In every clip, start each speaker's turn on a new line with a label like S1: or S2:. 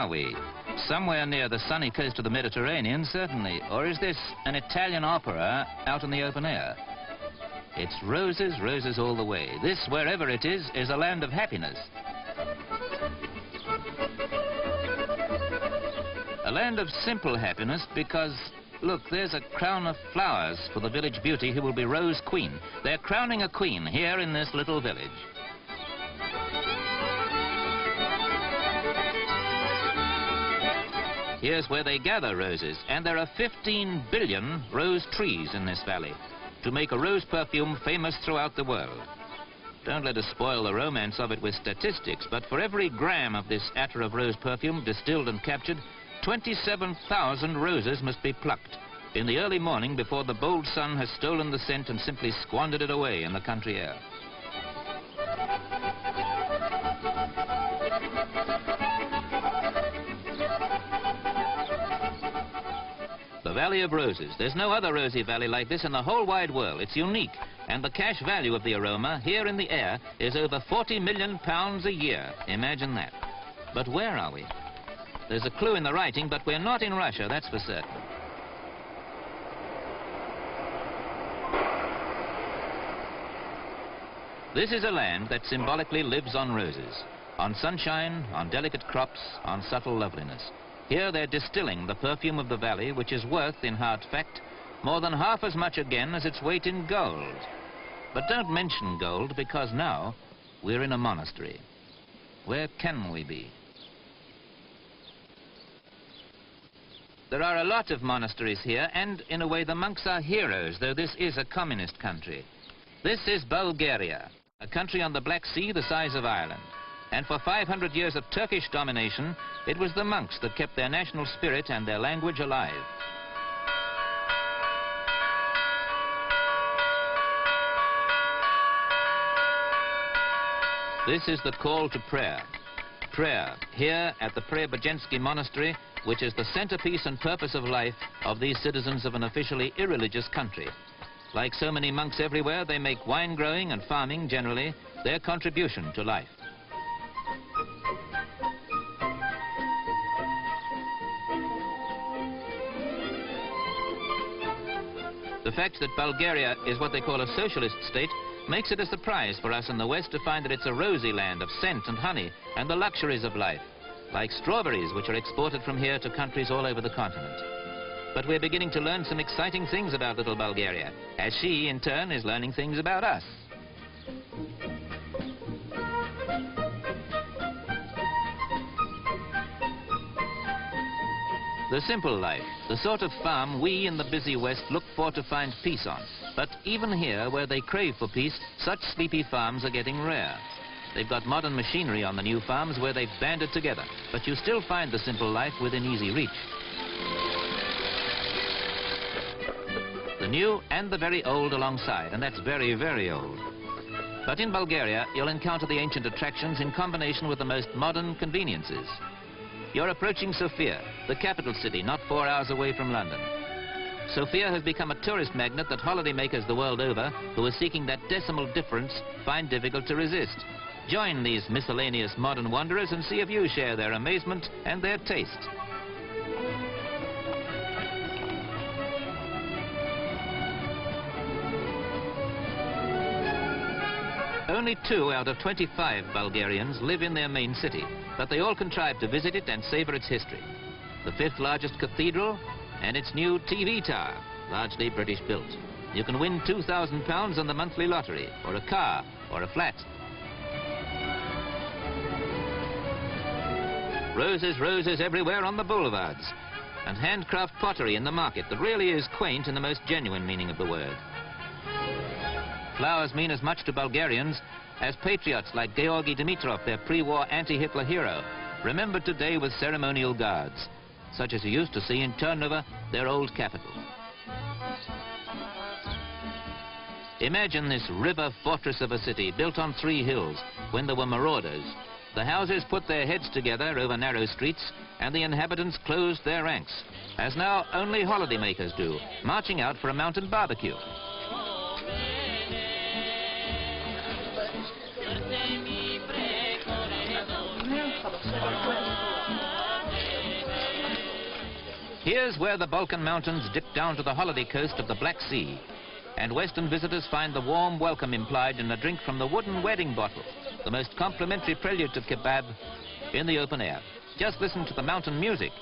S1: are we? Somewhere near the sunny coast of the Mediterranean, certainly. Or is this an Italian opera out in the open air? It's roses, roses all the way. This, wherever it is a land of happiness. A land of simple happiness because, look, there's a crown of flowers for the village beauty who will be Rose Queen. They're crowning a queen here in this little village. Here's where they gather roses, and there are 15 billion rose trees in this valley to make a rose perfume famous throughout the world. Don't let us spoil the romance of it with statistics, but for every gram of this attar of rose perfume distilled and captured, 27,000 roses must be plucked in the early morning before the bold sun has stolen the scent and simply squandered it away in the country air. The Valley of Roses. There's no other rosy valley like this in the whole wide world. It's unique, and the cash value of the aroma here in the air is over 40 million pounds a year. Imagine that. But where are we? There's a clue in the writing, but we're not in Russia, that's for certain. This is a land that symbolically lives on roses, on sunshine, on delicate crops, on subtle loveliness. Here they're distilling the perfume of the valley, which is worth, in hard fact, more than half as much again as its weight in gold. But don't mention gold, because now we're in a monastery. Where can we be? There are a lot of monasteries here, and in a way the monks are heroes, though this is a communist country. This is Bulgaria, a country on the Black Sea the size of Ireland. And for 500 years of Turkish domination, it was the monks that kept their national spirit and their language alive. This is the call to prayer. Prayer, here at the Preobrazhensky Monastery, which is the centerpiece and purpose of life of these citizens of an officially irreligious country. Like so many monks everywhere, they make wine growing and farming, generally, their contribution to life. The fact that Bulgaria is what they call a socialist state makes it a surprise for us in the West to find that it's a rosy land of scent and honey and the luxuries of life, like strawberries which are exported from here to countries all over the continent. But we're beginning to learn some exciting things about little Bulgaria, as she, in turn, is learning things about us. The simple life, the sort of farm we in the busy West look for to find peace on. But even here, where they crave for peace, such sleepy farms are getting rare. They've got modern machinery on the new farms where they've banded together, but you still find the simple life within easy reach. The new and the very old alongside, and that's very, very old. But in Bulgaria, you'll encounter the ancient attractions in combination with the most modern conveniences. You're approaching Sofia, the capital city, not 4 hours away from London. Sofia has become a tourist magnet that holidaymakers the world over, who are seeking that decimal difference, find difficult to resist. Join these miscellaneous modern wanderers and see if you share their amazement and their taste. Only 2 out of 25 Bulgarians live in their main city, but they all contrive to visit it and savor its history. The 5th largest cathedral and its new TV tower, largely British built. You can win £2,000 on the monthly lottery, or a car, or a flat. Roses, roses everywhere on the boulevards, and handcraft pottery in the market that really is quaint in the most genuine meaning of the word. Flowers mean as much to Bulgarians as patriots like Georgy Dimitrov, their pre-war anti-Hitler hero, remembered today with ceremonial guards, such as you used to see in Ternova, their old capital. Imagine this river fortress of a city built on 3 hills when there were marauders. The houses put their heads together over narrow streets, and the inhabitants closed their ranks, as now only holidaymakers do, marching out for a mountain barbecue. Here's where the Balkan Mountains dip down to the holiday coast of the Black Sea. And Western visitors find the warm welcome implied in a drink from the wooden wedding bottle, the most complimentary prelude to kebab in the open air. Just listen to the mountain music.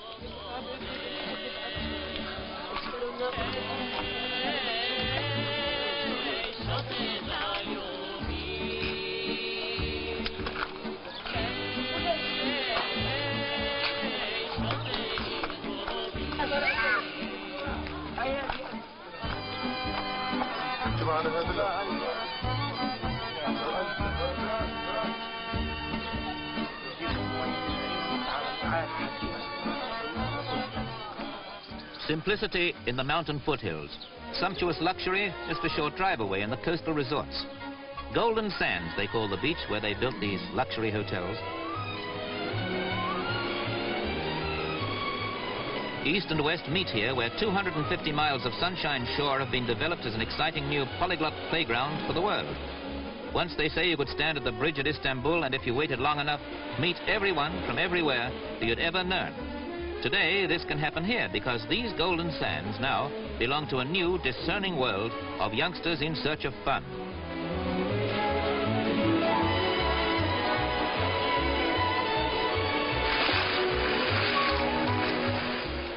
S1: Simplicity in the mountain foothills. Sumptuous luxury just a short drive away in the coastal resorts. Golden Sands, they call the beach where they built these luxury hotels. East and west meet here, where 250 miles of sunshine shore have been developed as an exciting new polyglot playground for the world. Once they say you could stand at the bridge at Istanbul and if you waited long enough, meet everyone from everywhere that you'd ever known. Today, this can happen here because these golden sands now belong to a new, discerning world of youngsters in search of fun.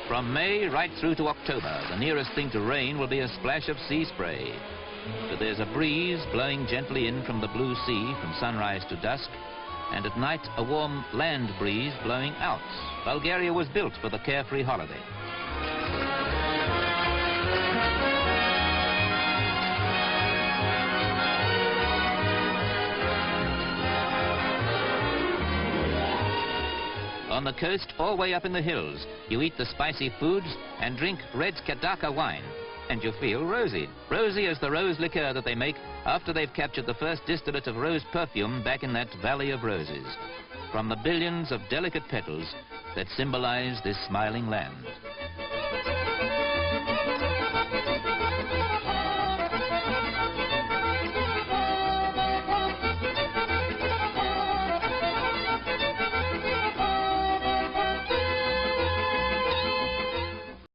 S1: From May right through to October, the nearest thing to rain will be a splash of sea spray. But there's a breeze blowing gently in from the blue sea from sunrise to dusk, and at night a warm land breeze blowing out. Bulgaria was built for the carefree holiday. On the coast, all way up in the hills, you eat the spicy foods and drink red Kadaka wine, and you feel rosy. Rosy as the rose liqueur that they make after they've captured the first distillate of rose perfume back in that valley of roses, from the billions of delicate petals that symbolize this smiling land.